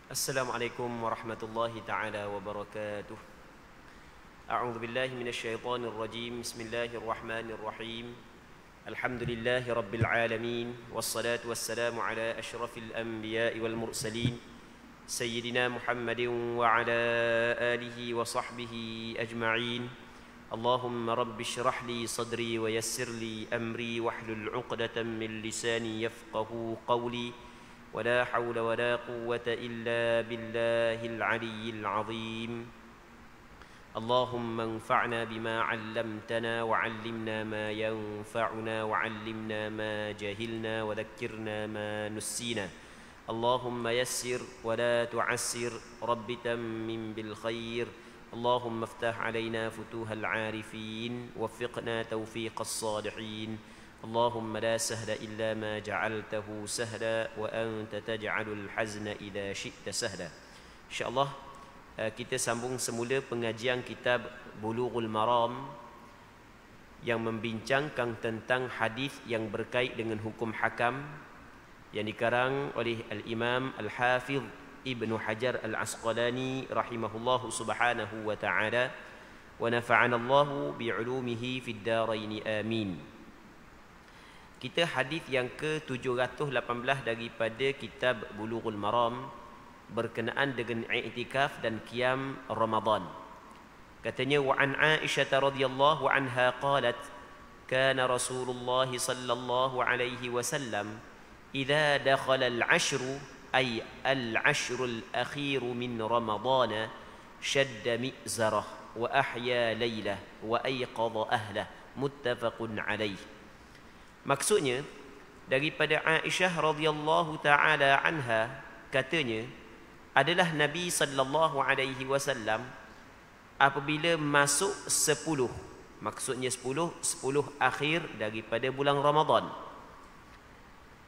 Assalamualaikum warahmatullahi ta'ala wabarakatuh. A'udzu billahi minasy syaithanir rajim. Bismillahirrahmanirrahim. Alhamdulillahi rabbil alamin wassalatu wassalamu ala asyrafil anbiya'i wal mursalin sayyidina Muhammadin wa ala alihi wa sahbihi ajma'in. Allahumma rabbi shrah li sadri wa yassir li amri wahlul 'uqdatam min lisani yafqahu qawli. ولا حول ولا قوة إلا بالله العلي العظيم. اللهم انفعنا بما علمتنا وعلمنا ما ينفعنا وعلمنا ما جهلنا وذكرنا ما نسينا. اللهم يسر ولا تعسر رب تمم بالخير. اللهم افتح علينا فتوح العارفين وفقنا توفيق الصالحين. اللهم لا سهل إلا ما جعلته سهلا وأنت تجعل الحزن إذا شئت سهلا. InsyaAllah kita sambung semula pengajian kitab Bulughul Maram yang membincangkan tentang hadis yang berkait dengan hukum hakam yang dikarang oleh Al-Imam Al-Hafidh Ibnu Hajar Al-Asqalani rahimahullahu subhanahu wa ta'ala wa nafa'ana Allahu bi'ulumihi fid daraini amin. Kita hadis yang ke-718 daripada kitab Bulughul Maram berkenaan dengan i'tikaf dan qiyam Ramadan. Katanya wa an Aisyah radhiyallahu anha qalat kana Rasulullah sallallahu alaihi wasallam idza dakhala al-'ashr ay al-'ashr al-akhir min Ramadan shadda mi'zarah wa ahya laylah wa ayqadha ahlah muttafaqun alaih. Maksudnya daripada Aisyah radhiyallahu taala anha katanya adalah Nabi sallallahu alaihi wasallam apabila masuk 10, maksudnya 10 akhir daripada bulan Ramadan,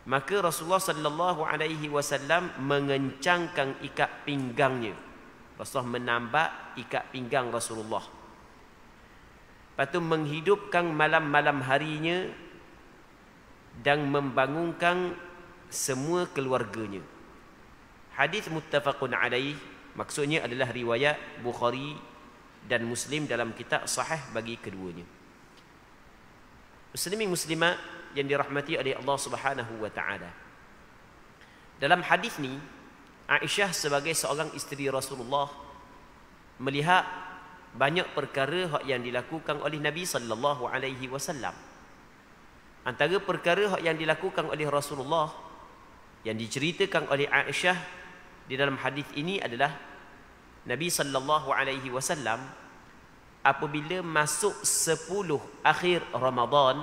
maka Rasulullah sallallahu alaihi wasallam mengencangkan ikat pinggangnya. Rasulullah menambah ikat pinggang Rasulullah. Lepas tu menghidupkan malam-malam harinya dan membangunkan semua keluarganya. Hadis muttafaqun alaih, maksudnya adalah riwayat Bukhari dan Muslim dalam kitab sahih bagi keduanya. Muslimin muslimat yang dirahmati oleh Allah Subhanahu wa taala. Dalam hadis ni Aisyah sebagai seorang isteri Rasulullah melihat banyak perkara yang dilakukan oleh Nabi sallallahu alaihi wasallam. Antara perkara yang dilakukan oleh Rasulullah yang diceritakan oleh Aisyah di dalam hadis ini adalah Nabi sallallahu alaihi wasallam apabila masuk 10 akhir Ramadan,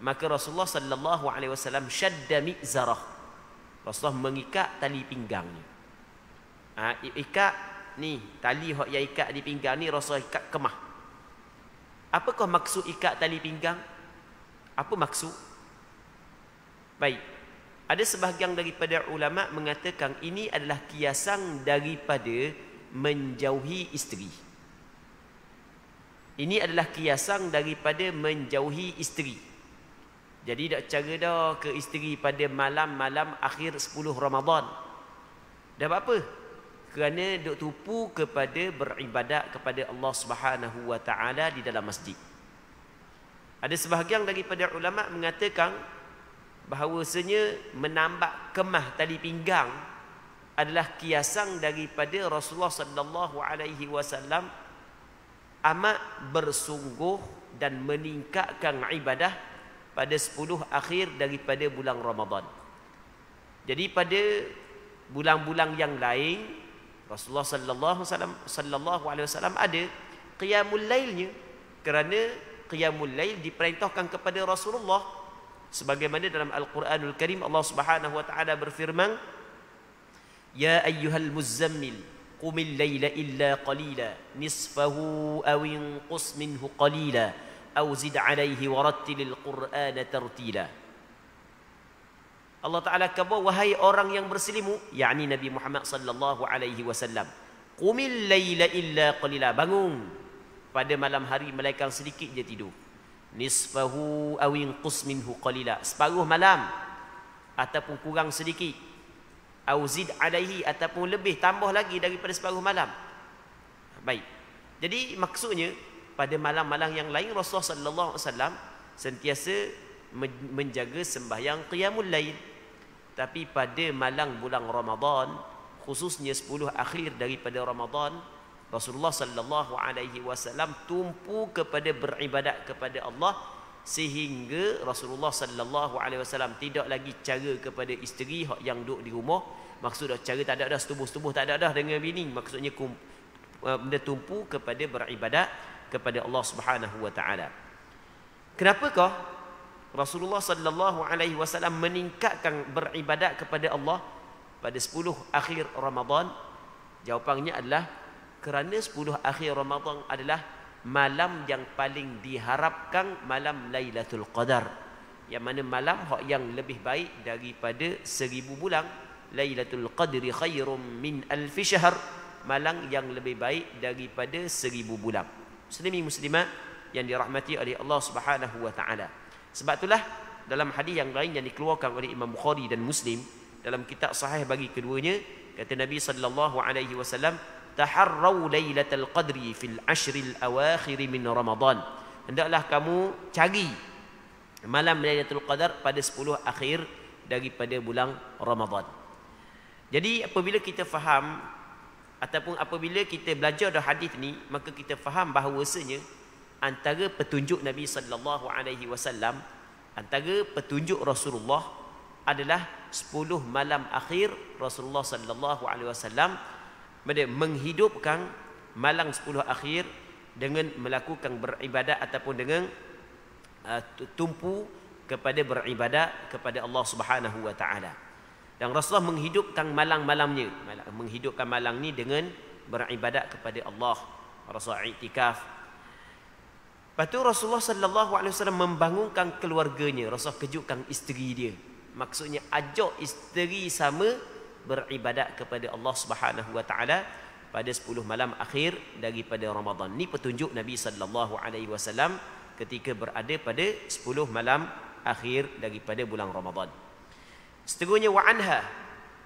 maka Rasulullah sallallahu alaihi wasallam syadda mi'zarah. Rasulullah mengikat tali pinggangnya. Ikat ni tali yang ikat di pinggang ni Rasulullah ikat kemah. Apakah maksud ikat tali pinggang? Apa maksud? Baik, ada sebahagian daripada ulama mengatakan ini adalah kiasan daripada menjauhi isteri. Ini adalah kiasan daripada menjauhi isteri. Jadi tak cara dah ke isteri pada malam-malam akhir 10 Ramadan. Dah apa? Kerana duk tupu kepada beribadat kepada Allah Subhanahu wa taala di dalam masjid. Ada sebahagian daripada ulama mengatakan bahawasanya menambah kemah tali pinggang adalah kiasan daripada Rasulullah sallallahu alaihi wasallam amat bersungguh dan meningkatkan ibadah pada 10 akhir daripada bulan Ramadan. Jadi pada bulan-bulan yang lain Rasulullah sallallahu alaihi wasallam ada qiyamul lailnya, kerana qiyamul lail diperintahkan kepada Rasulullah sebagaimana dalam Al-Quranul Karim Allah Subhanahu wa taala berfirman, ya ayyuhal muzammil qumil laila illa qalila nisfahu aw inqus minhu qalila aw zid alayhi warattilil qur'ana tartila. Allah Ta'ala kata, wahai orang yang berselimut, yakni Nabi Muhammad sallallahu alaihi wasallam, qumil laila illa qalila, bangun pada malam hari melainkan sedikit je tidur. Nisfahu aw inqus minhu qalila, separuh malam ataupun kurang sedikit. au zid alaihi, ataupun lebih tambah lagi daripada separuh malam. Baik. Jadi maksudnya pada malam-malam yang lain Rasulullah sallallahu alaihi wasallam sentiasa menjaga sembahyang qiyamul lail. Tapi pada malam bulan Ramadan, khususnya 10 akhir daripada Ramadan, Rasulullah sallallahu alaihi wasallam tumpu kepada beribadat kepada Allah, sehingga Rasulullah sallallahu alaihi wasallam tidak lagi cara kepada isteri yang duduk di rumah. Maksudnya cara tak ada dah, setubuh-setubuh tak ada dah dengan bini. Maksudnya benda tumpu kepada beribadat kepada Allah Subhanahu wa taala. Kenapakah Rasulullah sallallahu alaihi wasallam meningkatkan beribadat kepada Allah pada 10 akhir Ramadan? Jawapannya adalah kerana 10 akhir Ramadan adalah malam yang paling diharapkan, malam Lailatul Qadar, yang mana malam yang lebih baik daripada 1000 bulan. Lailatul Qadri khairum min alfi syahr, malam yang lebih baik daripada 1000 bulan. Muslimin muslimat yang dirahmati oleh Allah Subhanahu wa taala. Sebab itulah dalam hadis yang lain yang dikeluarkan oleh Imam Bukhari dan Muslim dalam kitab sahih bagi keduanya, kata Nabi sallallahu alaihi wasallam, taharrau lailatul qadri fil ashril awakhir min Ramadan. Hendaklah kamu cari malam Lailatul Qadar pada 10 akhir daripada bulan Ramadan. Jadi apabila kita faham ataupun apabila kita belajar dah hadis ni, maka kita faham bahawasanya antara petunjuk Nabi sallallahu alaihi wasallam, antara petunjuk Rasulullah adalah 10 malam akhir Rasulullah sallallahu alaihi wasallam menghidupkan malam 10 akhir dengan melakukan beribadat ataupun dengan tumpu kepada beribadat kepada Allah Subhanahu wa taala. Dan Rasulullah menghidupkan malam-malamnya, menghidupkan malam ni dengan beribadat kepada Allah. Rasulullah iktikaf. Lepas tu Rasulullah sallallahu alaihi wasallam membangunkan keluarganya. Rasulullah kejutkan isteri dia. Maksudnya ajak isteri sama beribadat kepada Allah Subhanahu wa taala pada 10 malam akhir daripada Ramadan. Ni petunjuk Nabi sallallahu alaihi wasallam ketika berada pada 10 malam akhir daripada bulan Ramadan. Seterusnya wa anha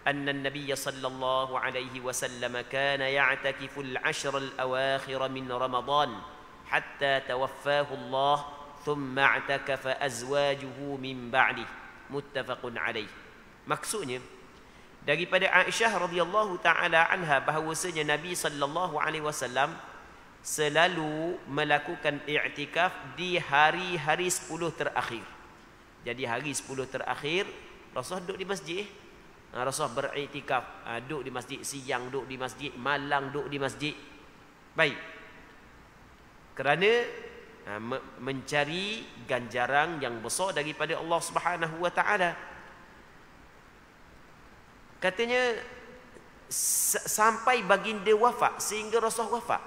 anna an-nabiy sallallahu alaihi wasallam kana ya'takifu al-ashr al-awakhir min Ramadan hatta tawaffahu Allah thumma i'takafa azwajuhu min ba'di, muttafaqun alaih. Maksudnya daripada Aisyah radhiyallahu taala anha bahawasanya Nabi sallallahu alaihi wasallam selalu melakukan i'tikaf di hari-hari 10 terakhir. Jadi hari 10 terakhir Rasulullah duduk di masjid. Rasulullah beriktikaf, duduk di masjid, siang duduk di masjid, malam duduk di masjid. Baik. Kerana mencari ganjaran yang besar daripada Allah Subhanahu wa taala. Katanya sampai baginda wafat, sehingga Rasulullah wafat.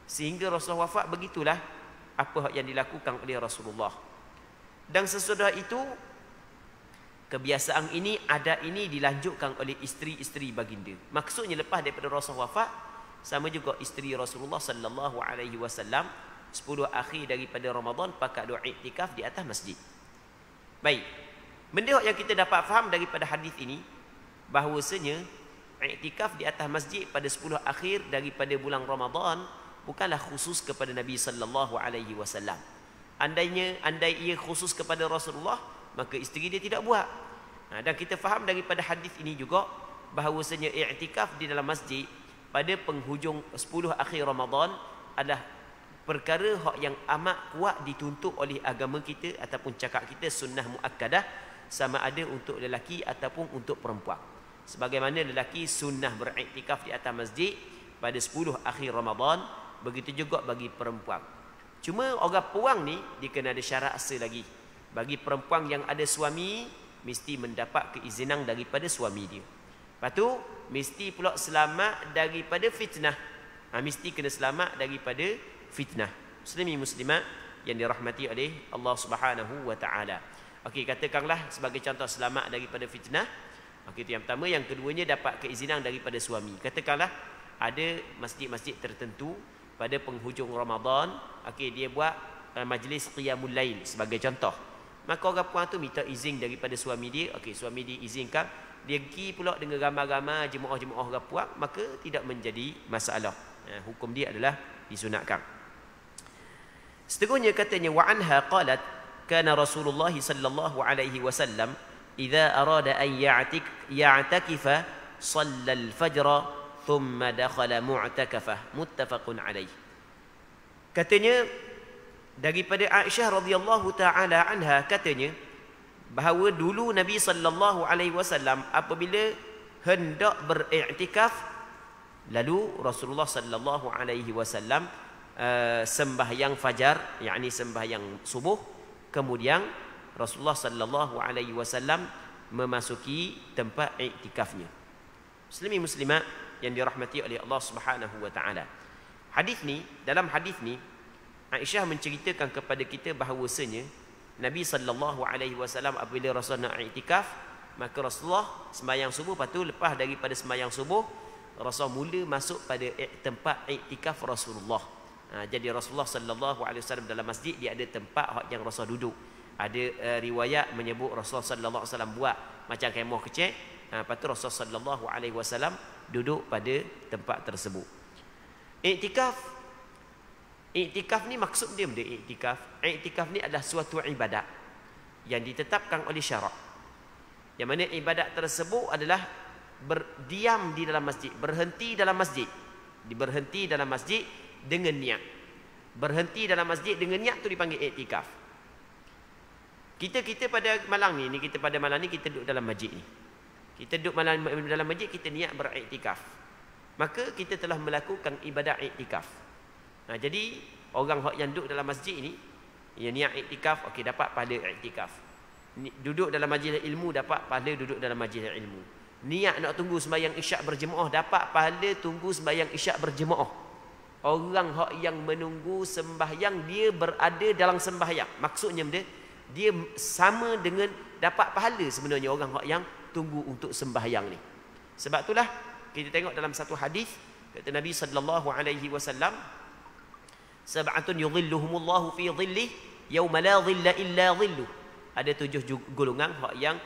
Sehingga Rasulullah wafat, begitulah apa yang dilakukan oleh Rasulullah. Dan sesudah itu kebiasaan ini, adat ini dilanjutkan oleh isteri-isteri baginda. Maksudnya lepas daripada Rasulullah wafat, sama juga isteri Rasulullah sallallahu alaihi wasallam 10 akhir daripada Ramadan pakat doa iktikaf di atas masjid. Baik. Benda yang kita dapat faham daripada hadis ini bahawasanya iktikaf di atas masjid pada 10 akhir daripada bulan Ramadan bukanlah khusus kepada Nabi sallallahu alaihi wasallam. Andai ia khusus kepada Rasulullah, maka isteri dia tidak buat. Dan kita faham daripada hadis ini juga bahawasanya i'tikaf di dalam masjid pada penghujung 10 akhir Ramadan adalah perkara yang amat kuat dituntut oleh agama kita ataupun cakap kita sunnah muakkadah, sama ada untuk lelaki ataupun untuk perempuan. Sebagaimana lelaki sunnah beriktikaf di atas masjid pada 10 akhir Ramadan, begitu juga bagi perempuan. Cuma orang perempuan ni dia kena ada syarat asal lagi. Bagi perempuan yang ada suami, mesti mendapat keizinan daripada suami dia. Lepas tu mesti pula selamat daripada fitnah. Mesti kena selamat daripada fitnah. Muslimin muslimat yang dirahmati oleh Allah Subhanahu wa taala. Okey, katakanlah sebagai contoh selamat daripada fitnah. Okey, itu yang pertama. Yang keduanya dapat keizinan daripada suami. Katakanlah ada masjid-masjid tertentu pada penghujung Ramadan, okey, dia buat majlis qiyamul lail sebagai contoh. Maka orang puan tu minta izin daripada suami dia. Okey, suami dia izinkan dia pergi pula dengan ramai-ramai jemaah-jemaah rapuak, maka tidak menjadi masalah. Hukum dia adalah disunatkan. Seterusnya katanya wa anha qalat kana Rasulullah sallallahu alaihi wasallam idza arada an ya'takifa shalla al-fajr thumma dakhala mu'takafah muttafaqun alaih. Katanya daripada Aisyah radhiyallahu taala anha katanya bahawa dulu Nabi sallallahu alaihi wasallam apabila hendak beriktikaf, lalu Rasulullah sallallahu alaihi wasallam sembahyang fajar, yakni sembahyang subuh, kemudian Rasulullah sallallahu alaihi wasallam memasuki tempat iktikafnya. Muslimin muslimat yang dirahmati oleh Allah Subhanahu wa taala. Dalam hadis ni Aisyah menceritakan kepada kita bahawasanya Nabi sallallahu alaihi wasallam apabila Rasul nak iktikaf, maka Rasulullah sembahyang subuh, lepas tu lepas daripada sembahyang subuh Rasul mula masuk pada tempat iktikaf Rasulullah. Jadi Rasulullah sallallahu alaihi wasallam dalam masjid dia ada tempat yang Rasul duduk. Ada riwayat menyebut Rasulullah sallallahu alaihi wasallam buat macam kemah kecil. Lepas tu Rasulullah sallallahu alaihi wasallam duduk pada tempat tersebut. Iktikaf ni maksud dia benda iktikaf. Iktikaf ni adalah suatu ibadat yang ditetapkan oleh syarak. Yang mana ibadat tersebut adalah berdiam di dalam masjid, berhenti dalam masjid. Berhenti dalam masjid dengan niat. Berhenti dalam masjid dengan niat tu dipanggil iktikaf. Kita pada malam ni kita duduk dalam masjid ni. Kita duduk dalam masjid, kita niat beriktikaf. Maka kita telah melakukan ibadat iktikaf. Jadi orang yang duduk dalam masjid ni, yang niat iktikaf, okey, dapat pahala iktikaf. Duduk dalam majlis ilmu dapat pahala duduk dalam majlis ilmu. Niat nak tunggu sembahyang isyak berjemaah dapat pahala tunggu sembahyang isyak berjemaah. Orang yang menunggu sembahyang dia berada dalam sembahyang. Maksudnya dia sama dengan dapat pahala sebenarnya orang yang tunggu untuk sembahyang ni. Sebab itulah kita tengok dalam satu hadis kata Nabi sallallahu alaihi wasallam, sab'atun yudhilluhumullahu fi dhillih yauma la dhilla illa dhilluh. Ada 7 golongan yang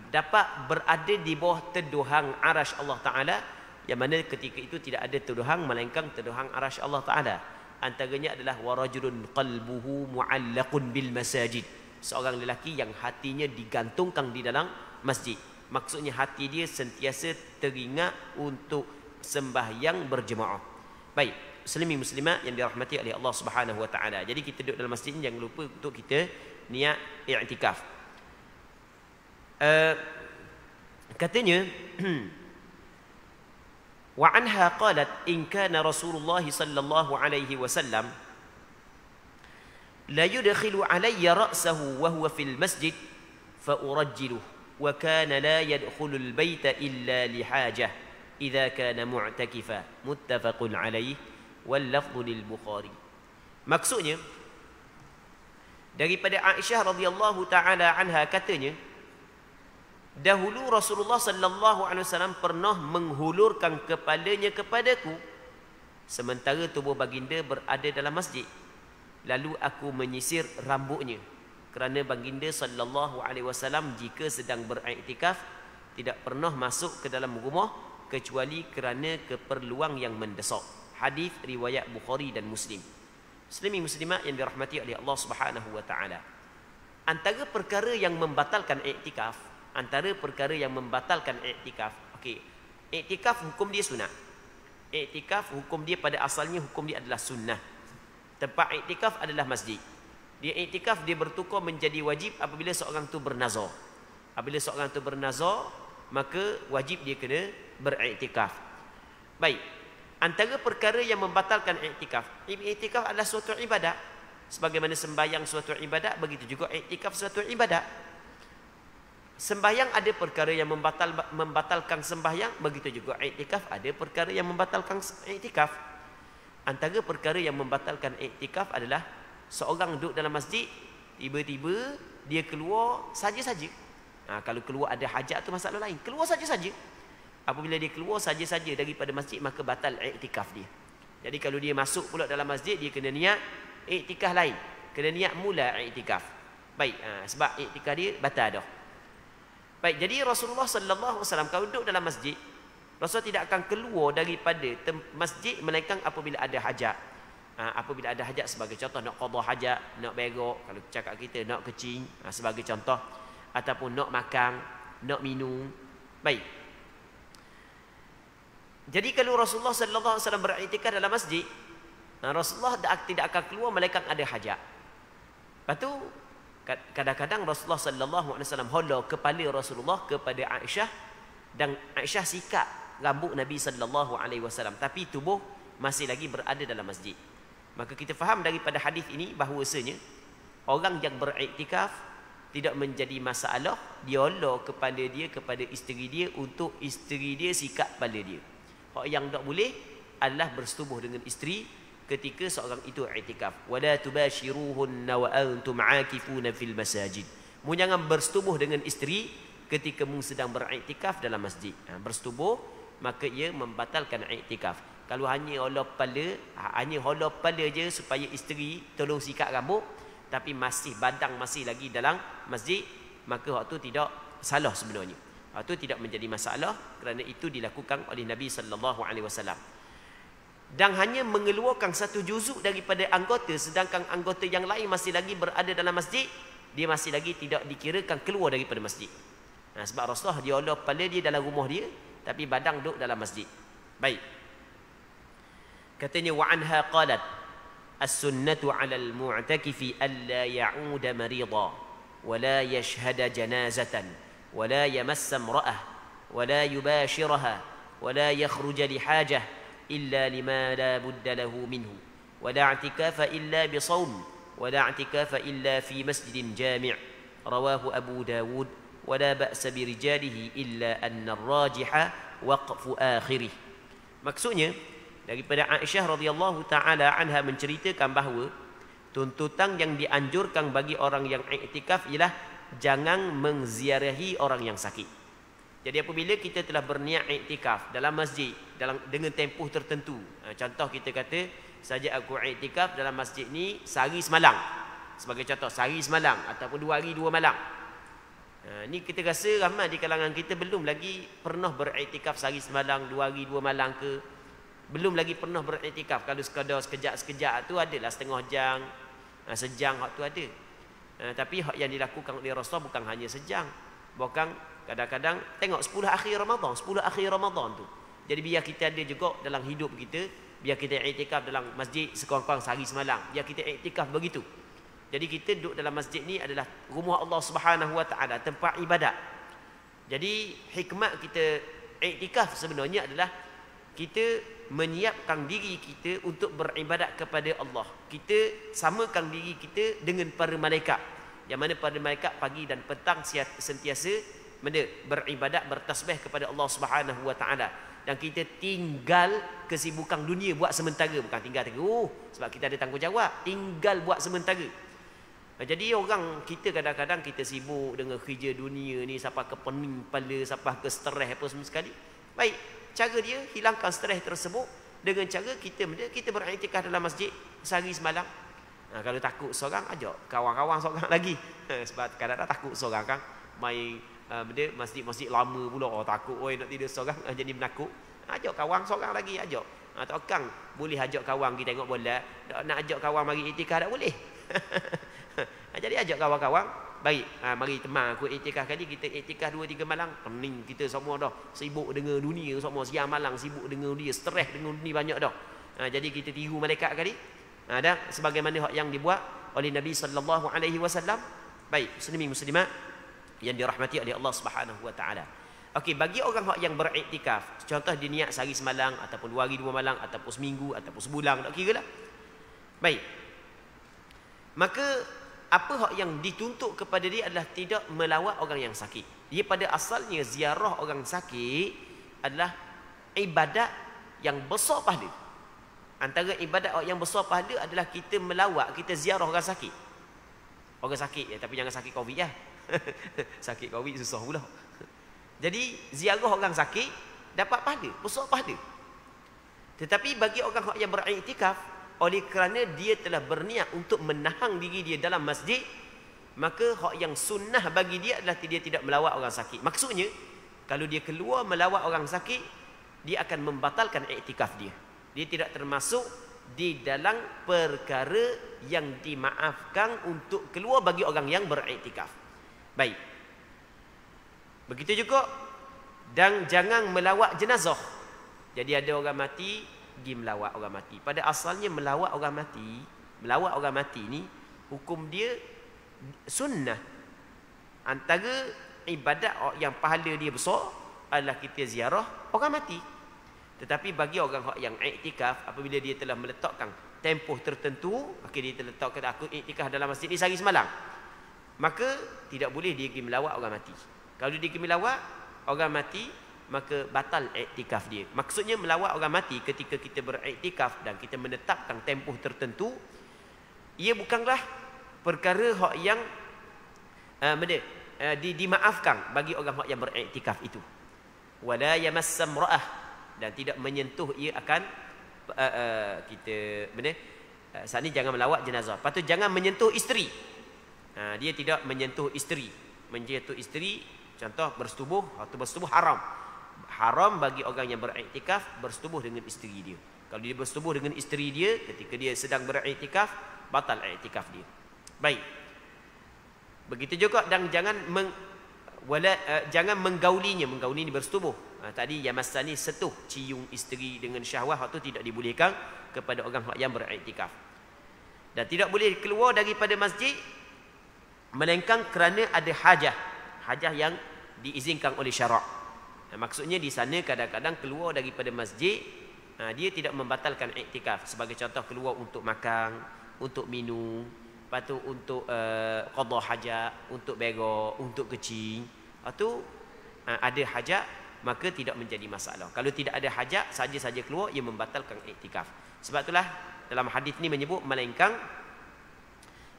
dapat berada di bawah teduhan arasy Allah Taala, yang mana ketika itu tidak ada teduhan melainkan teduhan arasy Allah Taala. Antaranya adalah warajulun qalbuhu mu'allaqun bil masajid. Seorang lelaki yang hatinya digantungkan di dalam masjid. Maksudnya hati dia sentiasa teringat untuk sembahyang berjemaah. Baik, muslimin muslimat yang dirahmati oleh Allah Subhanahu wa taala. Jadi kita duduk dalam masjid ni jangan lupa untuk kita niat i'tikaf. Katanya wa anha qalat in kana Rasulullah sallallahu alaihi wasallam la yudkhilu alayya ra'sahu wa huwa fil masjid fa urajjiluhu wa kana la yadkhulu al baita illa li hajah idza kana mu'takifa muttafaqun alayhi wal lafdhu lil Bukhari. Maksudnya daripada Aisyah radhiyallahu taala anha katanya, dahulu Rasulullah sallallahu alaihi wasallam pernah menghulurkan kepalanya kepadaku sementara tubuh baginda berada dalam masjid. Lalu aku menyisir rambutnya, kerana baginda sallallahu alaihi wasallam jika sedang beriktikaf tidak pernah masuk ke dalam rumah kecuali kerana keperluan yang mendesak. Hadis riwayat Bukhari dan Muslim. Muslimin muslimat yang dirahmati oleh Allah Subhanahu wa taala. Antara perkara yang membatalkan iktikaf, okey, iktikaf hukum dia sunat. Iktikaf hukum dia pada asalnya hukum dia adalah sunnah. Tempat iktikaf adalah masjid. Dia iktikaf dia bertukar menjadi wajib apabila seorang tu bernazar. Apabila seorang tu bernazar, maka wajib dia kena beriktikaf. Baik. Antara perkara yang membatalkan iktikaf adalah suatu ibadat. Sebagaimana sembahyang suatu ibadat, begitu juga iktikaf suatu ibadat. Sembahyang ada perkara yang membatalkan sembahyang, begitu juga iktikaf ada perkara yang membatalkan iktikaf. Antara perkara yang membatalkan iktikaf adalah seorang duduk dalam masjid, tiba-tiba dia keluar saja-saja. Kalau keluar ada hajat tu masalah lain. Keluar saja-saja. Apabila dia keluar saja-saja daripada masjid, maka batal iktikaf dia. Jadi kalau dia masuk pula dalam masjid, dia kena niat iktikaf lain. Kena niat mula iktikaf. Baik, sebab iktikaf dia batal dah. Baik, jadi Rasulullah sallallahu alaihi wasallam kalau duduk dalam masjid, Rasul tidak akan keluar daripada masjid melainkan apabila ada hajat. Apabila ada hajat, sebagai contoh nak qada hajat, nak berak, kalau cakap kita nak kecing, sebagai contoh, ataupun nak makan, nak minum. Baik. Jadi kalau Rasulullah sallallahu alaihi wasallam beriktikaf dalam masjid, Rasulullah tidak akan keluar melainkan ada hajat. Lepas tu kadang-kadang Rasulullah sallallahu alaihi wasallam hala kepala Rasulullah kepada Aisyah, dan Aisyah sikat rambut Nabi sallallahu alaihi wasallam, tapi tubuh masih lagi berada dalam masjid. Maka kita faham daripada hadis ini bahawasanya orang yang beriktikaf tidak menjadi masalah dia hala kepala dia kepada isteri dia untuk isteri dia sikat kepala dia. Hak yang tak boleh adalah bersetubuh dengan isteri ketika seorang itu iktikaf. Wala tubashiruhunna wa antum aakifuna fil masajid. Mu jangan bersetubuh dengan isteri ketika mu sedang beriktikaf dalam masjid. Bersetubuh maka ia membatalkan iktikaf. Kalau hanya hala kepala je supaya isteri tolong sikat rambut, tapi masih badang masih lagi dalam masjid, maka waktu tidak salah sebenarnya. Waktu tidak menjadi masalah kerana itu dilakukan oleh Nabi sallallahu alaihi wasallam. Dan hanya mengeluarkan satu juzuk daripada anggota, sedangkan anggota yang lain masih lagi berada dalam masjid, dia masih lagi tidak dikirakan keluar daripada masjid. Sebab Rasulullah dia hala kepala dia dalam rumah dia, tapi badang duduk dalam masjid. Baik. Katanya wa anha qalat as-sunnatu 'ala al-mu'takifi alla ya'uda marida wa la yashhada janazatan wa la yamassa imra'ah wa la yubashiraha wa la yakhruja li hajah illa lima la budda lahu minhu wa la i'tikafa illa bi shaum wa la i'tikafa illa fi masjidin jami' rawahu Abu Dawud wa la ba'sa bi rijalihi illa anna ar-rajiha waqfu akhirih. Maksudnya daripada Aisyah radhiyallahu taala anha menceritakan bahawa tuntutan yang dianjurkan bagi orang yang iktikaf ialah jangan mengziarahi orang yang sakit. Jadi apabila kita telah berniat iktikaf dalam masjid dengan tempoh tertentu, contoh kita kata saja aku iktikaf dalam masjid ni sehari semalam, sebagai contoh sehari semalam ataupun 2 hari 2 malam. Ni kita rasa ramai di kalangan kita belum lagi pernah beriktikaf sehari semalam 2 hari 2 malam ke, belum lagi pernah beriktikaf. Kalau sekadar sekejap-sekejap tu adalah setengah jam, sejam hak tu ada. Tapi hak yang dilakukan oleh Rasul bukan hanya sejam. Bahkan kadang-kadang tengok 10 akhir Ramadan tu. Jadi biar kita ada juga dalam hidup kita, biar kita iktikaf dalam masjid sekurang-kurang sehari semalam. Biar kita iktikaf begitu. Jadi kita duduk dalam masjid ni adalah rumah Allah Subhanahu Wa Taala, tempat ibadat. Jadi hikmat kita iktikaf sebenarnya adalah kita menyiapkan diri kita untuk beribadat kepada Allah. Kita samakan diri kita dengan para malaikat, yang mana para malaikat pagi dan petang sentiasa beribadat, bertasbih kepada Allah Subhanahu Wa Taala. Dan kita tinggal kesibukan dunia buat sementara, bukan tinggal terus sebab kita ada tanggungjawab, tinggal buat sementara. Jadi orang kita kadang-kadang kita sibuk dengan kerja dunia ni sampai ke pening kepala, sampai ke stres apa semua sekali. Baik, cara dia hilangkan stres tersebut dengan cara kita beriktikaf dalam masjid sehari semalam. Kalau takut seorang, ajak kawan-kawan seorang lagi. Sebab kadang-kadang takut seorang kan main masjid-masjid lama pula, takut nak tidur seorang jadi menakut. Ajak kawan seorang lagi, ajak. Takkan boleh ajak kawan pergi tengok bola, nak ajak kawan mari iktikaf tak boleh. Jadi ajak kawan-kawan, baik, mari teman aku iktikaf kali, kita iktikaf 2-3 malam. Pening kita semua dah, sibuk dengan dunia semua, siang malam sibuk dengan dunia, stres dengan dunia banyak dah. Jadi kita tiru malaikat kali. Dan sebagaimana hak yang dibuat oleh Nabi sallallahu alaihi wasallam. Baik, muslimin muslimat yang dirahmati oleh Allah Subhanahu Wa Taala. Okey, bagi orang hak yang beriktikaf, contoh dia niat sehari semalam ataupun 2 hari 2 malam ataupun seminggu ataupun sebulan, tak kira lah. Baik. Maka apa hak yang dituntut kepada dia adalah tidak melawat orang yang sakit. Dia pada asalnya ziarah orang sakit adalah ibadat yang besar pahala. Antara ibadat yang besar pahala adalah kita melawat, kita ziarah orang sakit. Orang sakit, tapi jangan sakit Covid ya. Sakit Covid susah pula. Jadi ziarah orang sakit dapat pahala, besar pahala. Tetapi bagi orang yang beriktikaf, oleh kerana dia telah berniat untuk menahan diri dia dalam masjid, maka hak yang sunnah bagi dia adalah dia tidak melawat orang sakit. Maksudnya, kalau dia keluar melawat orang sakit, dia akan membatalkan iktikaf dia. Dia tidak termasuk di dalam perkara yang dimaafkan untuk keluar bagi orang yang beriktikaf. Baik. Begitu juga, dan jangan melawat jenazah. Jadi ada orang mati, pergi melawat orang mati. Pada asalnya melawat orang mati ni hukum dia sunnah. Antara ibadat yang pahala dia besar adalah kita ziarah orang mati. Tetapi bagi orang yang iktikaf, apabila dia telah meletakkan tempoh tertentu, maka dia telah letakkan aku iktikaf dalam masjid ni sehari semalam, maka tidak boleh dia pergi melawat orang mati. Kalau dia pergi melawat orang mati, maka batal iktikaf dia. Maksudnya melawat orang mati ketika kita beriktikaf dan kita menetapkan tempoh tertentu, ia bukanlah perkara hak yang dimaafkan bagi orang yang beriktikaf itu. Wala yamassam ra'ah, dan tidak menyentuh ia akan saat ni jangan melawat jenazah. Patut jangan menyentuh isteri. Dia tidak menyentuh isteri. Menyentuh isteri, contoh bersetubuh, waktu bersetubuh haram. Haram bagi orang yang beriktikaf bersetubuh dengan isteri dia. Kalau dia bersetubuh dengan isteri dia ketika dia sedang beriktikaf, batal iktikaf dia. Baik. Begitu juga, dan jangan jangan menggaulinya. Menggauli ni bersetubuh. Tadi yamassani setuh, cium isteri dengan syahwah, waktu tidak dibolehkan kepada orang yang beriktikaf. Dan tidak boleh keluar daripada masjid melainkan kerana ada hajah yang diizinkan oleh syarak. Maksudnya di sana kadang-kadang keluar daripada masjid, dia tidak membatalkan iktikaf. Sebagai contoh, keluar untuk makan, untuk minum, lepas tu untuk qada hajat, untuk berak, untuk kencing. Lepas tu ada hajat, maka tidak menjadi masalah. Kalau tidak ada hajat, saja-saja keluar, ia membatalkan iktikaf. Sebab itulah dalam hadis ni menyebut melainkan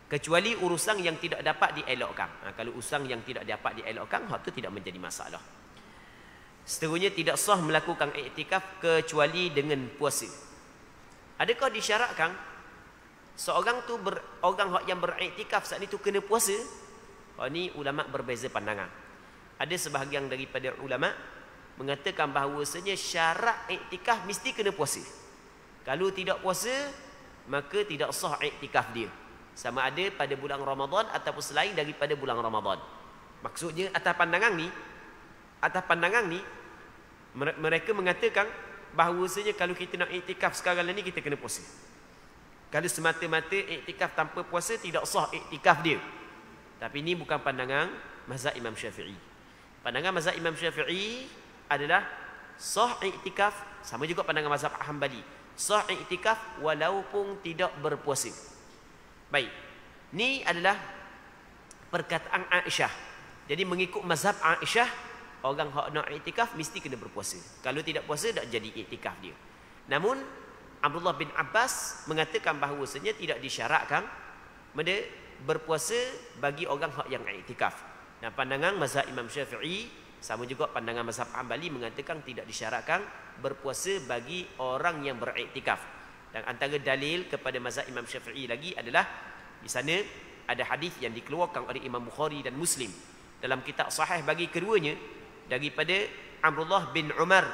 kecuali urusan yang tidak dapat dielokkan. Kalau urusan yang tidak dapat dielokkan, hak tu tidak menjadi masalah. Seterusnya, tidak sah melakukan iktikaf kecuali dengan puasa. Adakah disyaratkan seorang tu orang yang beriktikaf saat itu kena puasa? Ini ulama berbeza pandangan. Ada sebahagian daripada ulama mengatakan bahawasanya syarat iktikaf mesti kena puasa. Kalau tidak puasa, maka tidak sah iktikaf dia. Sama ada pada bulan Ramadan ataupun selain daripada bulan Ramadan. Maksudnya atas pandangan ni mereka mengatakan bahawasanya kalau kita nak iktikaf sekarang ni, kita kena puasa. Kalau semata-mata iktikaf tanpa puasa, tidak sah iktikaf dia. Tapi ini bukan pandangan mazhab Imam Syafi'i. Pandangan mazhab Imam Syafi'i adalah sah iktikaf, sama juga pandangan mazhab Hanbali. Sah iktikaf walaupun tidak berpuasa. Baik. Ini adalah perkataan Aisyah. Jadi mengikut mazhab Aisyah, orang yang nak iktikaf mesti kena berpuasa. Kalau tidak puasa, tak jadi iktikaf dia. Namun Abdullah bin Abbas mengatakan bahawasanya tidak disyaratkan berpuasa bagi orang yang iktikaf. Dan pandangan mazhab Imam Syafi'i, sama juga pandangan mazhab Hanbali, mengatakan tidak disyaratkan berpuasa bagi orang yang beriktikaf. Dan antara dalil kepada mazhab Imam Syafi'i lagi adalah di sana ada hadis yang dikeluarkan oleh Imam Bukhari dan Muslim dalam kitab sahih bagi keduanya, daripada Abdullah bin Umar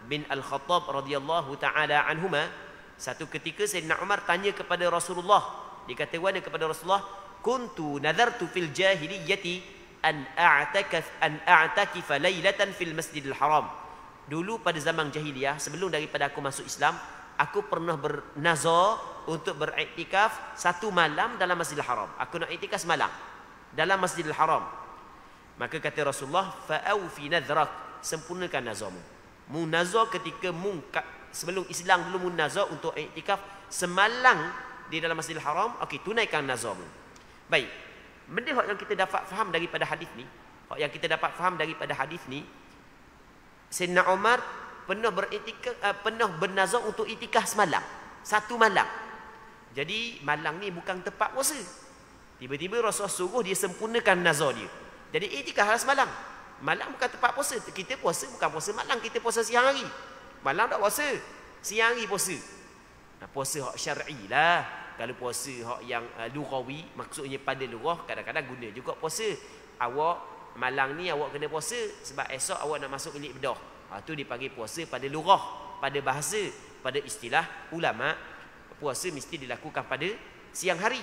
bin Al-Khattab radhiyallahu taala anhuma. Satu ketika Sayyidina Umar tanya kepada Rasulullah, dia kata kepada Rasulullah, kuntu nadartu fil jahiliyyati an a'takifa lailatan fil Masjidil Haram. Dulu pada zaman jahiliyah, sebelum daripada aku masuk Islam, aku pernah bernazar untuk beriktikaf satu malam dalam Masjidil Haram. Aku nak iktikaf semalam dalam Masjidil Haram. Maka kata Rasulullah, fa'awfi nadhrak, sempurnakan nazarmu. Mu nazar ketika sebelum Islam dulu, mu nazar untuk iktikaf semalam di dalam Masjidil Haram. Okey, tunaikan nazarmu. Baik. Benda yang kita dapat faham daripada hadis ni, Sayyidina Umar pernah bernazar untuk iktikaf semalam, satu malam. Jadi malam ni bukan tepat puasa. Tiba-tiba Rasulullah suruh dia sempurnakan nazar dia. Jadi iktikaf semalam. Malam bukan tepat puasa. Kita puasa bukan puasa malam, kita puasa siang hari. Malam tak puasa, siang hari puasa. Puasa hak syar'i lah. Kalau puasa hak yang lughawi, maksudnya pada lughah, kadang-kadang guna juga puasa. Awak malang ni awak kena puasa sebab esok awak nak masuk bilik bedah. Tu dipanggil puasa pada lughah, pada bahasa, pada istilah ulama. Puasa mesti dilakukan pada siang hari.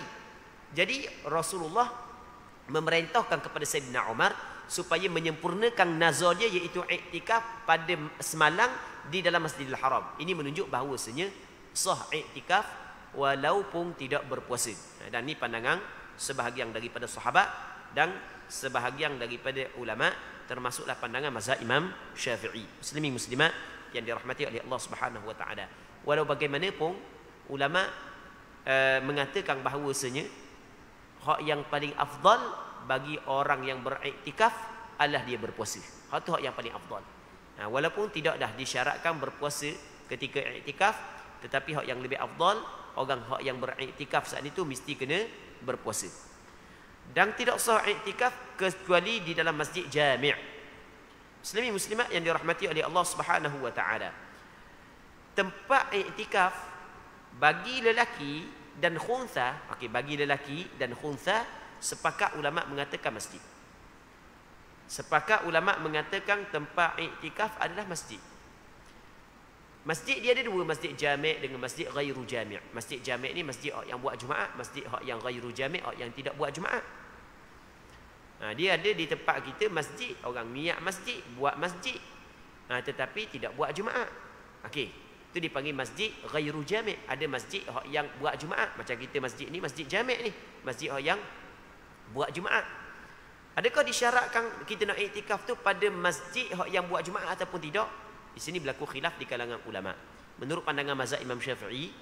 Jadi Rasulullah memerintahkan kepada Sayyidina Umar supaya menyempurnakan nazar dia, iaitu iktikaf pada semalam di dalam Masjidil Haram. Ini menunjuk bahawasanya sah iktikaf walaupun tidak berpuasa. Dan ini pandangan sebahagian daripada sahabat dan sebahagian daripada ulama, termasuklah pandangan mazhab Imam Syafi'i. Muslimin muslimat yang dirahmati oleh Allah Subhanahu wa taala. Walau bagaimanapun ulama mengatakan bahawasanya hak yang paling afdal bagi orang yang beriktikaf adalah dia berpuasa. Hak tu hak yang paling afdal. Walaupun tidak dah disyaratkan berpuasa ketika iktikaf, tetapi hak yang lebih afdal, orang hak yang beriktikaf saat itu mesti kena berpuasa. Dan tidak sah iktikaf kecuali di dalam masjid jami'. Muslimin muslimat yang dirahmati oleh Allah Subhanahu wa taala. Tempat iktikaf bagi lelaki dan khuntha, bagi lelaki dan khuntha, sepakat ulama mengatakan masjid. Sepakat ulama mengatakan tempat iktikaf adalah masjid. Masjid dia ada dua, masjid jami' dengan masjid ghairu jami'. Masjid jami' ni masjid yang buat Jumaat, masjid yang ghairu jami' yang tidak buat Jumaat. Dia ada di tempat kita masjid, orang niat masjid, buat masjid, tetapi tidak buat Jumaat. Itu dipanggil masjid ghairu jami'. Ada masjid yang buat Jumaat, macam kita masjid ni masjid jami' ni, masjid yang buat Jumaat. Adakah disyaratkan kita nak iktikaf tu pada masjid yang buat Jumaat ataupun tidak? Di sini berlaku khilaf di kalangan ulama. Menurut pandangan mazhab Imam Syafi'i,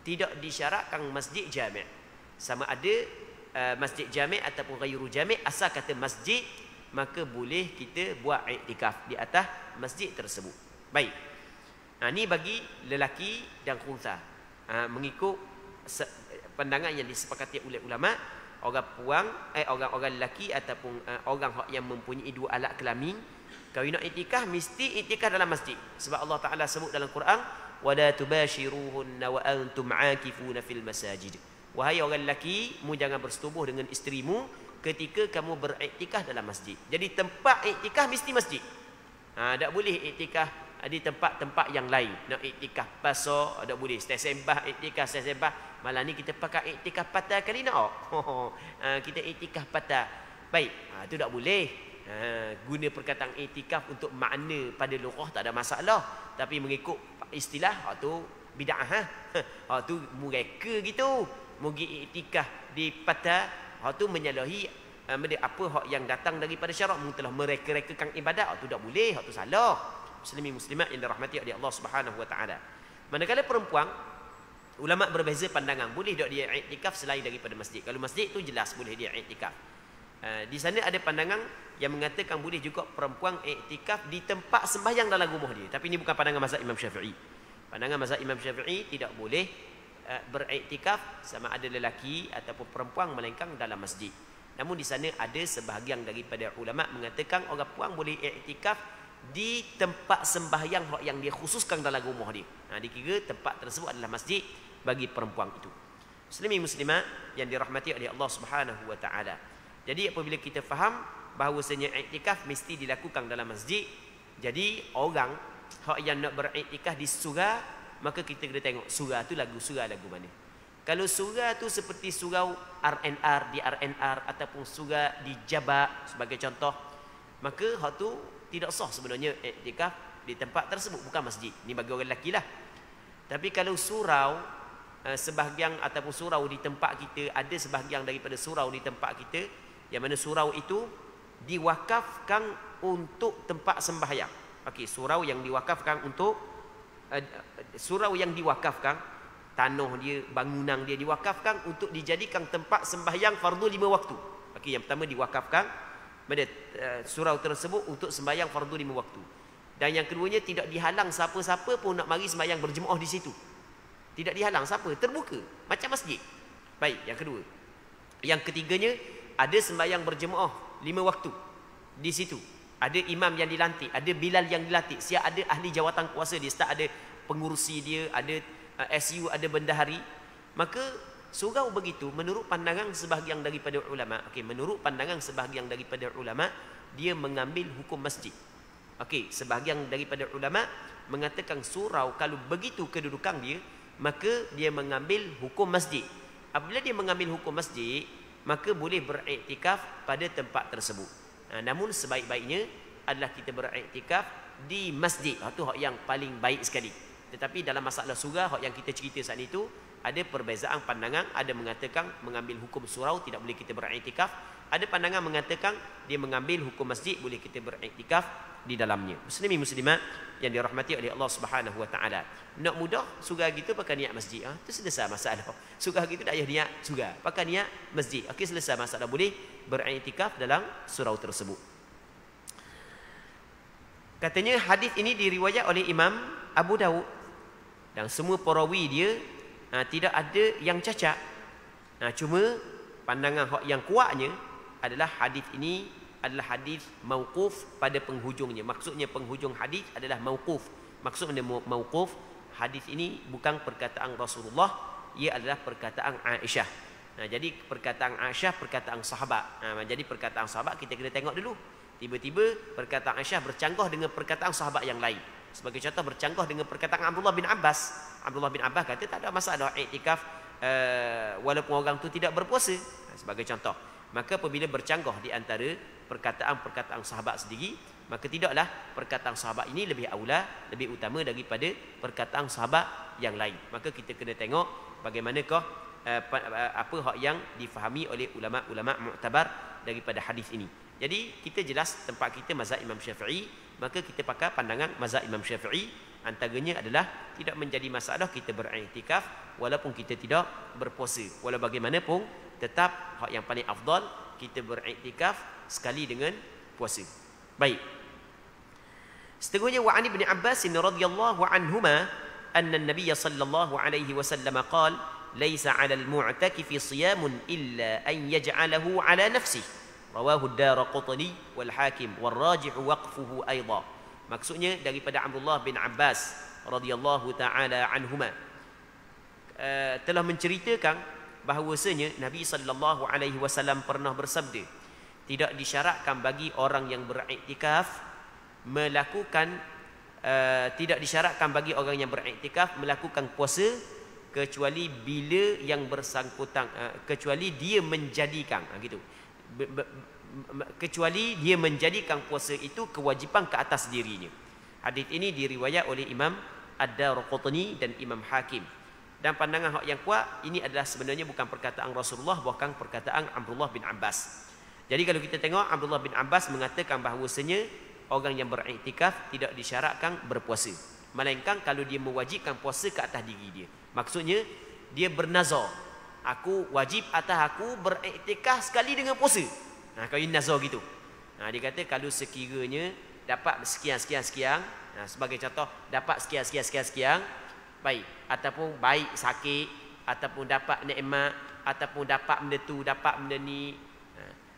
tidak disyaratkan masjid jami'. Sama ada masjid jami' ataupun ghairu jami', asal kata masjid, maka boleh kita buat iktikaf di atas masjid tersebut. Baik. Ini bagi lelaki dan khuntha. Mengikut pandangan yang disepakati oleh ulama, orang lelaki ataupun orang yang mempunyai dua alat kelamin, kalau nak iktikaf mesti iktikaf dalam masjid. Sebab Allah Taala sebut dalam Quran, wala tubashiruhunna wa antum aakifuna fil masajid. Wahai orang lelaki, mu jangan bersetubuh dengan isterimu ketika kamu beriktikaf dalam masjid. Jadi tempat iktikaf mesti masjid. Tak boleh iktikaf di tempat-tempat yang lain. Nak iktikaf pasar, tak boleh. Sembah iktikaf, sembah. Malam ni kita pakai iktikaf patah kali nak. Kita iktikaf patah. Baik, itu tak boleh. Guna perkataan iktikaf untuk makna pada lughah tak ada masalah, tapi mengikut istilah tu bid'ah. Tu mereka gitu. Mugi iktikaf di patah, tu menyalahi apa hak yang datang daripada syarak, telah mereka-rekakan ibadat. Tu tak boleh, tu salah. Muslimin muslimat yang dirahmati oleh Allah Subhanahu wa taala. Manakala perempuan, ulama berbeza pandangan, boleh tak dia iktikaf selain daripada masjid. Kalau masjid tu jelas boleh dia iktikaf. Di sana ada pandangan yang mengatakan boleh juga perempuan iktikaf di tempat sembahyang dalam rumah dia. Tapi ini bukan pandangan mazhab Imam Syafi'i. Pandangan mazhab Imam Syafi'i tidak boleh beriktikaf sama ada lelaki ataupun perempuan melainkan dalam masjid. Namun di sana ada sebahagian daripada ulama mengatakan orang puan boleh iktikaf di tempat sembahyang yang dia khususkan dalam rumah dia. Dikira tempat tersebut adalah masjid bagi perempuan itu. Muslimin muslimat yang dirahmati oleh Allah Subhanahu wa taala. Jadi apabila kita faham bahawasanya iktikaf mesti dilakukan dalam masjid, jadi orang yang nak beriktikaf di surau, maka kita kena tengok surau tu surau lagu mana. Kalau surau tu seperti surau RNR di RNR ataupun surau di Jabak sebagai contoh, maka hak tu tidak sah sebenarnya iktikaf di tempat tersebut, bukan masjid. Ini bagi orang lelaki lah. Tapi kalau surau sebahagian ataupun surau di tempat kita, ada sebahagian daripada surau di tempat kita yang mana surau itu diwakafkan untuk tempat sembahyang. Surau yang diwakafkan untuk surau yang diwakafkan, tanah dia, bangunan dia diwakafkan untuk dijadikan tempat sembahyang fardu 5 waktu. Yang pertama diwakafkan pada surau tersebut untuk sembahyang fardu 5 waktu. Dan yang keduanya tidak dihalang siapa-siapa pun nak mari sembahyang berjemaah di situ. Tidak dihalang siapa, terbuka macam masjid. Baik, yang kedua. Yang ketiganya, ada sembahyang berjemaah 5 waktu di situ. Ada imam yang dilantik, ada bilal yang dilantik, siap ada ahli jawatan kuasa dia, start ada pengurusi dia, ada SU, ada bendahari. Maka surau begitu menurut pandangan sebahagian daripada ulama. Okey, menurut pandangan sebahagian daripada ulama, dia mengambil hukum masjid. Okey, sebahagian daripada ulama mengatakan surau kalau begitu kedudukan dia, maka dia mengambil hukum masjid. Apabila dia mengambil hukum masjid, maka boleh beriktikaf pada tempat tersebut. Namun sebaik-baiknya adalah kita beriktikaf di masjid. Itu hak yang paling baik sekali. Tetapi dalam masalah surau, hak yang kita cerita saat itu, ada perbezaan pandangan. Ada mengatakan mengambil hukum surau tidak boleh kita beriktikaf. Ada pandangan mengatakan dia mengambil hukum masjid, boleh kita beriktikaf di dalamnya. Muslimin muslimat yang dirahmati oleh Allah Subhanahu wa taala. Nak mudah surau gitu pakai niat masjid. Itu selesai masalah. Surau gitu tak payah niat surau, pakai niat masjid. Okey, selesai masalah, boleh beriktikaf dalam surau tersebut. Katanya hadis ini diriwayat oleh Imam Abu Dawud dan semua perawi dia tidak ada yang cacat. Cuma pandangan yang kuatnya adalah hadis ini adalah hadis mauquf pada penghujungnya. Maksudnya penghujung hadis adalah mauquf. Maksudnya mauquf, hadis ini bukan perkataan Rasulullah, ia adalah perkataan Aisyah. Jadi perkataan Aisyah perkataan sahabat. Jadi perkataan sahabat kita kena tengok dulu. Tiba-tiba perkataan Aisyah bercanggah dengan perkataan sahabat yang lain. Sebagai contoh, bercanggah dengan perkataan Abdullah bin Abbas. Abdullah bin Abbas kata tak ada masalah iktikaf walaupun orang tu tidak berpuasa. Sebagai contoh. Maka apabila bercanggah di antara perkataan-perkataan sahabat sendiri, maka tidaklah perkataan sahabat ini lebih aula, lebih utama daripada perkataan sahabat yang lain. Maka kita kena tengok bagaimanakah apa hak yang difahami oleh ulama-ulama mu'tabar daripada hadis ini. Jadi kita jelas tempat kita mazhab Imam Syafi'i, maka kita pakai pandangan mazhab Imam Syafi'i. Antaranya adalah tidak menjadi masalah kita beriktikaf walaupun kita tidak berpuasa. Walau bagaimanapun tetap hak yang paling afdal kita beriktikaf sekali dengan puasa. Baik. Seterusnya wa Ibn Abbas radhiyallahu anhuma anna an-nabiy sallallahu alaihi wasallam qala laysa 'ala al-mu'takifi siyamun illa an yaj'alahu 'ala nafsihi. Rawahu ad-Daraqutni wal Hakim wal rajih waqfuhu aidan. Maksudnya daripada Abdullah bin Abbas radhiyallahu taala anhuma telah menceritakan bahawasanya Nabi sallallahu alaihi wasallam pernah bersabda, tidak disyaratkan bagi orang yang beriktikaf melakukan tidak disyaratkan bagi orang yang beriktikaf melakukan puasa kecuali bila yang bersangkutan kecuali dia menjadikan gitu. Kecuali dia menjadikan puasa itu kewajipan ke atas dirinya. Hadis ini diriwayat oleh Imam Ad-Daraqutni dan Imam Hakim. Dan pandangan hak yang kuat ini adalah sebenarnya bukan perkataan Rasulullah, bahkan perkataan Abdullah bin Abbas. Jadi kalau kita tengok, Abdullah bin Abbas mengatakan bahawasanya orang yang beriktikaf tidak disyaratkan berpuasa, melainkan kalau dia mewajibkan puasa ke atas diri dia. Maksudnya dia bernazar, aku wajib atas aku beriktikaf sekali dengan puasa. Kalau ini nazar gitu. Dia kata kalau sekiranya dapat sekian, sebagai contoh dapat sekian, baik, ataupun baik sakit, ataupun dapat nikmat, ataupun dapat benda tu, dapat benda ni,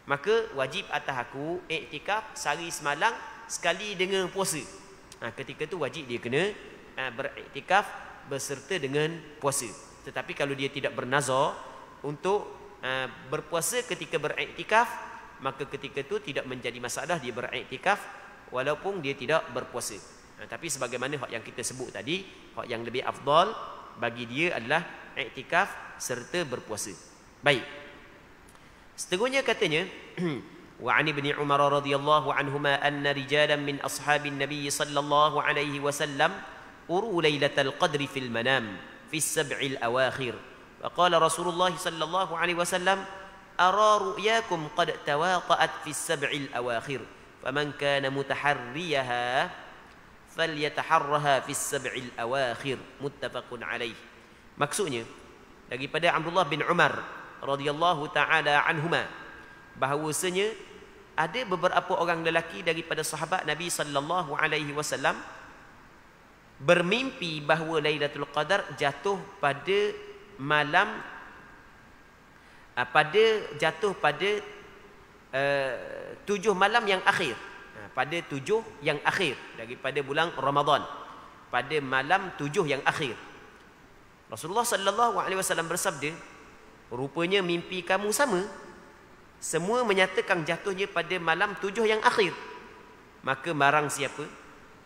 maka wajib atas aku iktikaf sehari semalam sekali dengan puasa. Ketika tu wajib dia kena beriktikaf berserta dengan puasa. Tetapi kalau dia tidak bernazar untuk berpuasa ketika beriktikaf, maka ketika itu tidak menjadi masalah dia beriktikaf walaupun dia tidak berpuasa. Tapi sebagaimana hak yang kita sebut tadi, hak yang lebih afdal bagi dia adalah iktikaf serta berpuasa. Baik. Seterusnya katanya wa an Ibn Umar radhiyallahu anhuma anna rijalan min ashabin nabiy sallallahu alaihi wasallam uru lailatul qadri fil manam fi as-sab'il awakhir. Faqala Rasulullah sallallahu alaihi wasallam أرى رؤياكم قد تواطأت في السبع الأواخر فمن كان متحريها فليتحرها في السبع الأواخر متفق عليه. Maksudnya daripada Abdullah bin Umar radhiyallahu taala anhuma bahawasanya ada beberapa orang lelaki daripada sahabat Nabi sallallahu alaihi wasallam bermimpi bahawa Lailatul Qadar jatuh pada malam jatuh pada 7 malam yang akhir, pada 7 yang akhir daripada bulan Ramadan, pada malam 7 yang akhir. Rasulullah sallallahu alaihi wasallam bersabda, rupanya mimpi kamu sama. Semua menyatakan jatuhnya pada malam 7 yang akhir. Maka marang siapa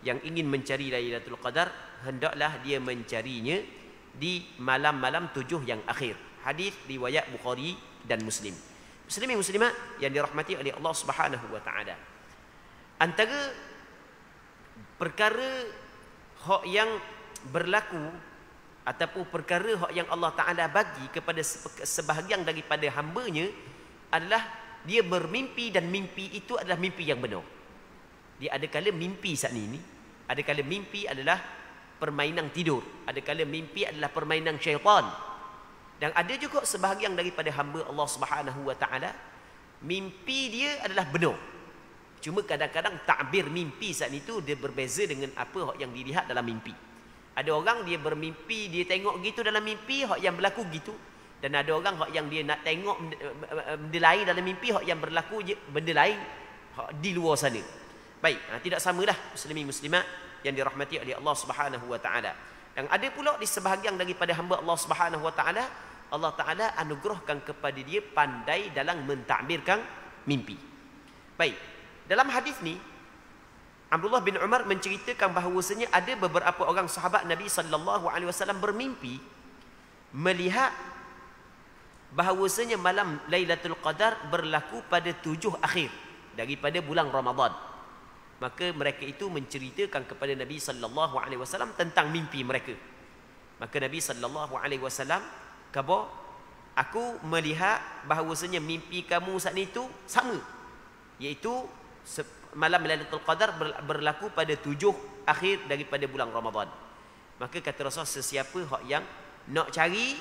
yang ingin mencari Lailatul Qadar, hendaklah dia mencarinya di malam-malam 7 yang akhir. Hadis riwayat Bukhari dan Muslim. Muslimin muslimat yang dirahmati oleh Allah Subhanahu wa taala. Antara perkara hak yang berlaku ataupun perkara hak yang Allah Taala bagi kepada sebahagian daripada hamba-Nya adalah dia bermimpi, dan mimpi itu adalah mimpi yang benar. Dia ada kala mimpi saat ini, ada kala mimpi adalah permainan tidur, ada kala mimpi adalah permainan syaitan. Dan ada juga sebahagian daripada hamba Allah Subhanahu wa taala mimpi dia adalah benar. Cuma kadang-kadang takbir mimpi saat itu dia berbeza dengan apa yang dilihat dalam mimpi. Ada orang dia bermimpi, dia tengok gitu dalam mimpi, hak yang berlaku gitu. Dan ada orang hak yang dia nak tengok benda lain dalam mimpi, hak yang berlaku benda lain hak di luar sana. Baik, tidak samalah muslimin muslimat yang dirahmati oleh Allah Subhanahu wa taala. Dan ada pula di sebahagian daripada hamba Allah Subhanahu wa taala, Allah Taala anugerahkan kepada dia pandai dalam mentakbirkan mimpi. Baik, dalam hadis ni Abdullah bin Umar menceritakan bahawasanya ada beberapa orang sahabat Nabi sallallahu alaihi wasallam bermimpi melihat bahawasanya malam Lailatul Qadar berlaku pada 7 akhir daripada bulan Ramadan. Maka mereka itu menceritakan kepada Nabi sallallahu alaihi wasallam tentang mimpi mereka. Maka Nabi sallallahu alaihi wasallam khabar, aku melihat bahawasanya mimpi kamu saat itu sama, iaitu malam Lailatul Qadar berlaku pada 7 akhir daripada bulan Ramadan. Maka kata Rasul, sesiapa hak yang nak cari,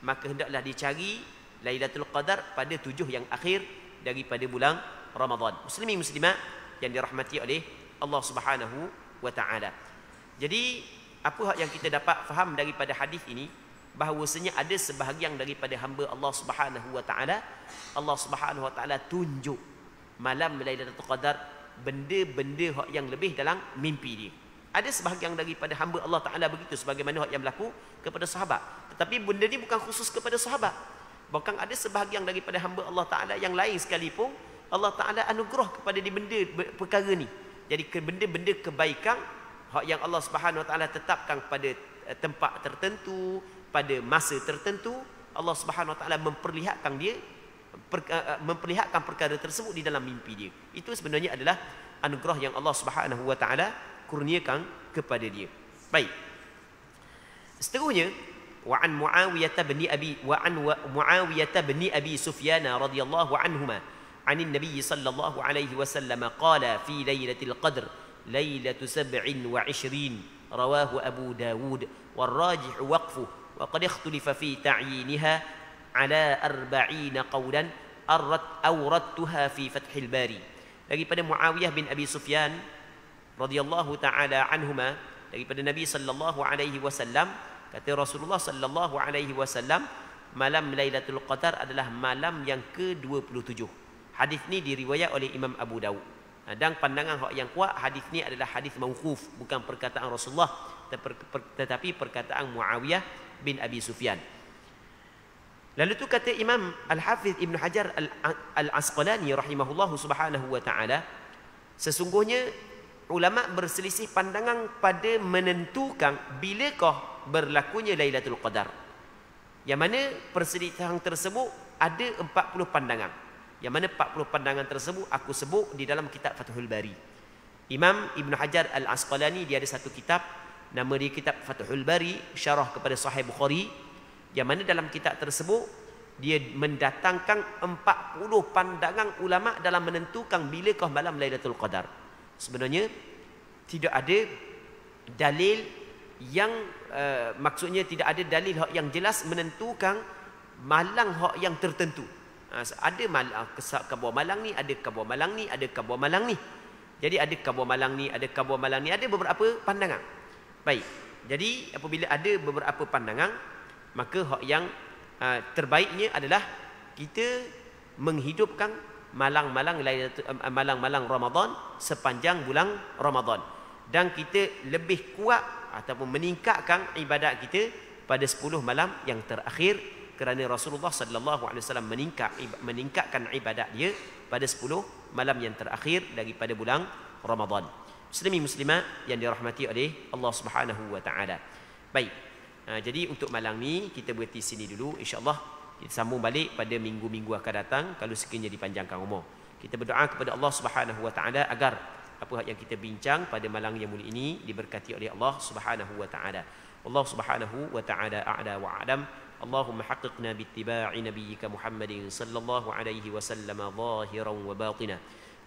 maka hendaklah dicari Lailatul Qadar pada 7 yang akhir daripada bulan Ramadan. Muslimin muslimat yang dirahmati oleh Allah Subhanahu wa taala. Jadi apa hak yang kita dapat faham daripada hadis ini, bahawasanya ada sebahagian daripada hamba Allah Subhanahu wa taala, Allah Subhanahu wa taala tunjuk malam Lailatul Qadar benda-benda hak yang lebih dalam mimpi dia. Ada sebahagian daripada hamba Allah Taala begitu, sebagaimana hak yang berlaku kepada sahabat. Tetapi benda ni bukan khusus kepada sahabat. Bahkan ada sebahagian daripada hamba Allah Taala yang lain sekalipun Allah Taala anugerah kepada dia benda perkara ni. Jadi benda-benda kebaikan hak yang Allah Subhanahu Wa Taala tetapkan pada tempat tertentu, pada masa tertentu, Allah Subhanahu Wa Taala memperlihatkan dia, memperlihatkan perkara tersebut di dalam mimpi dia. Itu sebenarnya adalah anugerah yang Allah Subhanahu wa taala kurniakan kepada dia. Baik. Seterusnya, wa an Muawiyah bin Abi Sufyan radhiyallahu anhuma عن النبي صلى الله عليه وسلم قال في ليلة القدر ليلة 27 رواه أبو داود والراجح وقفه وقد اختلف في تعيينها على 40 قولا أوردتها في فتح الباري. Daripada Muawiyah bin Abi Sufyan radhiyallahu taala anhuma, daripada Nabi sallallahu alaihi wasallam, kata Rasulullah sallallahu alaihi wasallam, malam Lailatul Qadar adalah malam yang ke-27. Hadis ni diriwayat oleh Imam Abu Dawud. Dan pandangan yang kuat, hadis ni adalah hadis mauquf, bukan perkataan Rasulullah, tetapi perkataan Muawiyah bin Abi Sufyan. Lalu tu kata Imam Al-Hafiz Ibn Hajar Al-Asqalani rahimahullahu subhanahu wa ta'ala, sesungguhnya ulama berselisih pandangan pada menentukan bilakah berlakunya Lailatul Qadar. Yang mana perselisihan tersebut ada 40 pandangan. Yang mana 40 pandangan tersebut aku sebut di dalam kitab Fathul Bari. Imam Ibn Hajar Al-Asqalani dia ada satu kitab, nama dia kitab Fathul Bari, syarah kepada Sahih Bukhari, yang mana dalam kitab tersebut dia mendatangkan 40 pandangan ulama dalam menentukan bilakah malam Lailatul Qadar. Sebenarnya tidak ada dalil yang maksudnya tidak ada dalil yang jelas menentukan malam yang tertentu. Ada malang kabar malang ni, ada kabar malang ni, ada kabar malang ni. Jadi ada kabar malang ni, ada kabar malang ni, ada beberapa pandangan. Baik. Jadi apabila ada beberapa pandangan, maka hak yang terbaiknya adalah kita menghidupkan malang-malang Ramadan sepanjang bulan Ramadan, dan kita lebih kuat ataupun meningkatkan ibadat kita pada 10 malam yang terakhir, kerana Rasulullah sallallahu alaihi wasallam meningkatkan ibadat dia pada 10 malam yang terakhir daripada bulan Ramadan. Muslimin muslimat yang dirahmati oleh Allah Subhanahu wa taala. Baik. Jadi untuk malam ni kita berhenti sini dulu, insya-Allah kita sambung balik pada minggu-minggu akan datang kalau sekiranya dipanjangkan umur. Kita berdoa kepada Allah Subhanahu wa taala agar apa yang kita bincang pada malam yang mulia ini diberkati oleh Allah Subhanahu wa taala. Allah Subhanahu wa taala a'la wa a'lam. Allahumma haqqiqna bittiba'i nabiyyika Muhammadin sallallahu alaihi wasallam zahiran wa batina.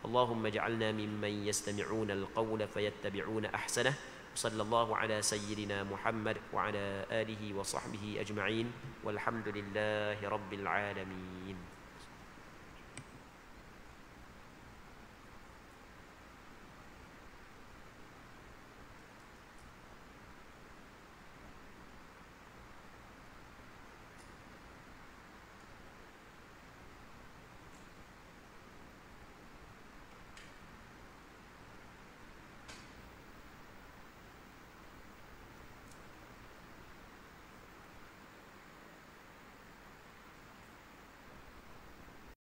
Allahumma ij'alna mimman yastami'una al-qawla fayattabi'una ahsanah. Sallallahu ala sayyidina Muhammad wa ala alihi wa sahbihi ajma'in. Walhamdulillahi rabbil alamin.